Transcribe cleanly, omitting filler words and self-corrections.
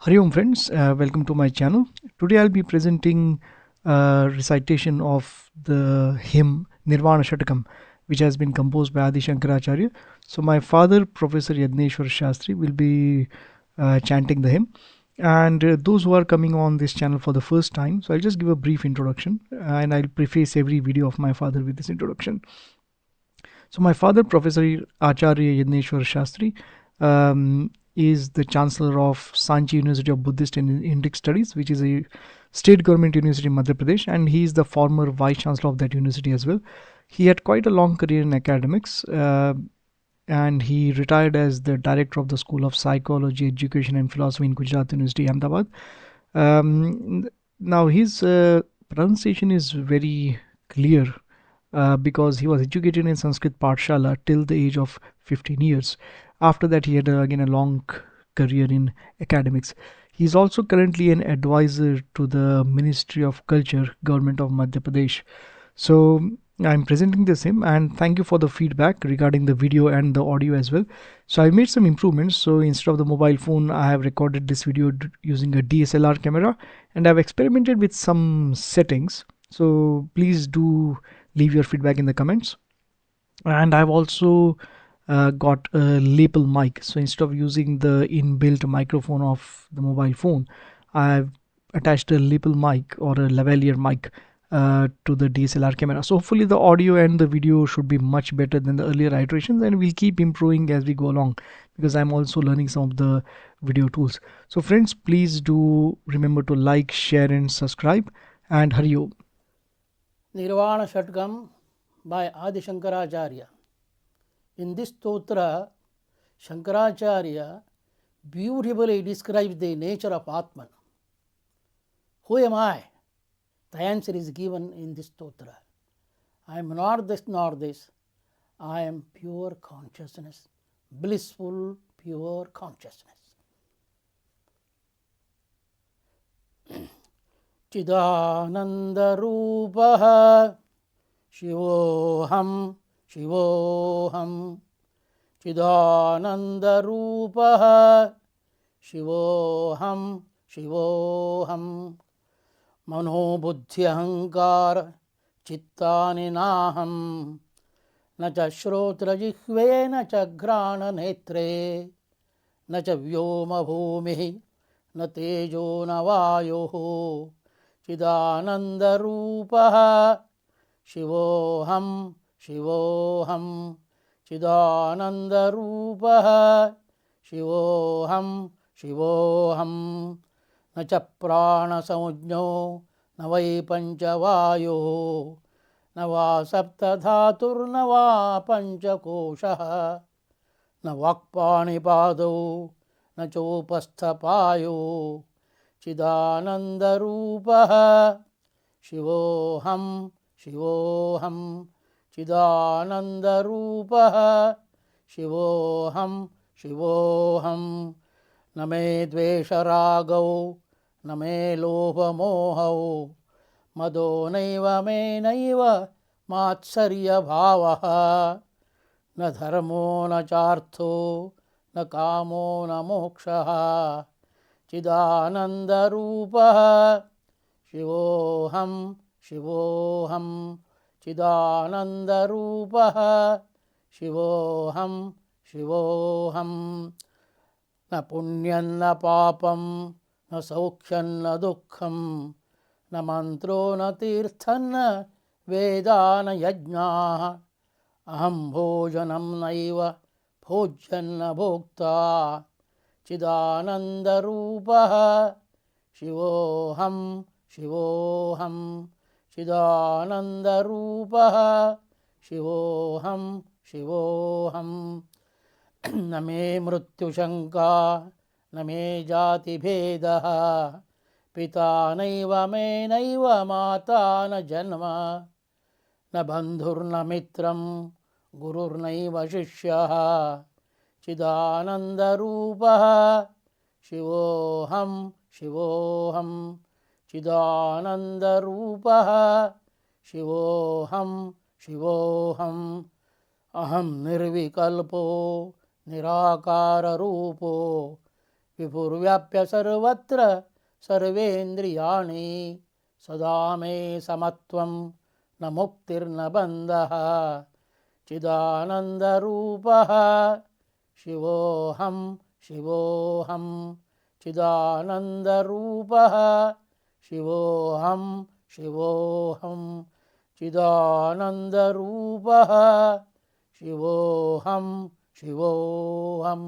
Hari Om friends, welcome to my channel. Today I'll be presenting a recitation of the hymn Nirvana Shatakam, which has been composed by Adi Shankaracharya. So my father, Professor Yadneshwar Shastri, will be chanting the hymn. And those who are coming on this channel for the first time, so I'll just give a brief introduction and I'll preface every video of my father with this introduction. So my father, Professor Acharya Yadneshwar Shastri, is the Chancellor of Sanchi University of Buddhist and Indic Studies, which is a state government university in Madhya Pradesh, and he is the former Vice Chancellor of that university as well. He had quite a long career in academics, and he retired as the director of the School of Psychology, Education and Philosophy in Gujarat University, Ahmedabad. Now his pronunciation is very clear because he was educated in Sanskrit Pathshala till the age of 15 years. After that, he had again a long career in academics. He is also currently an advisor to the Ministry of Culture, Government of Madhya Pradesh. So I'm presenting this hymn and thank you for the feedback regarding the video and the audio as well. So I made some improvements. So instead of the mobile phone, I have recorded this video using a DSLR camera and I've experimented with some settings. So please do leave your feedback in the comments. And I've also got a lapel mic. So instead of using the inbuilt microphone of the mobile phone, I've attached a lapel mic or a lavalier mic to the DSLR camera. So hopefully the audio and the video should be much better than the earlier iterations, and we'll keep improving as we go along because I'm also learning some of the video tools. So friends, please do remember to like, share and subscribe, and Hari Om. Nirvana Shatkam by Adi Shankaracharya. In this stotra, Shankaracharya beautifully describes the nature of Atman. Who am I? The answer is given in this stotra. I am not this nor this. I am pure consciousness, blissful, pure consciousness. Chidanandarupah Shivoham Shivoham Chidanandarupah Shivoham Shivoham Manobuddhyahankara Chittani Naham न च श्रोत्रजिह्वे न च घ्राणनेत्रे न च व्योमभूमिः न तेजो न वायुः चिदानन्दरूपः शिवोऽहं शिवोऽहं चिदानन्दरूपः शिवोऽहं शिवोऽहं न च प्राणसंज्ञो न वै पञ्चवायुः न वा सप्तधातुर्न वा पञ्चकोशः न वाक्पाणिपादौ न चोपस्थपायो चिदानन्दरूपः शिवोऽहं शिवोऽहं चिदानन्दरूपः शिवोऽहं शिवोऽहं न मे द्वेषरागौ न मे लोभमोहौ मदो नैव मे नैव मात्सर्यभावः न धर्मो न चार्थो न कामो न मोक्षः चिदानन्दरूपः शिवोऽहं शिवोऽहं चिदानन्दरूपः शिवोऽहं शिवोऽहं न पुण्यं न पापं न सौख्यं न दुःखं न मन्त्रो न तीर्थं न वेदा न यज्ञाः अहं भोजनं नैव भोज्यं न भोक्ता चिदानन्दरूपः शिवोऽहं शिवोऽहं चिदानन्दरूपः शिवोऽहं शिवोऽहं न मे मृत्युशङ्का न मे जातिभेदः पिता नैव मे नैव माता न जन्म न बन्धुर्न मित्रं गुरुर्नैव शिष्यः चिदानन्दरूपः शिवोऽहं शिवोऽहं चिदानन्दरूपः शिवोऽहं शिवोऽहं अहं निर्विकल्पो निराकाररूपो విభుర్వ్యాప్య సర్వత్ర సర్వేంద్రియాణి సదా మే సమత్వం న ముక్తిర్న బంధః చిదానందరూపః శివోహం శివోహం చిదానందరూపః శివోహం శివోహం చిదానందరూపః శివోహం శివోహం.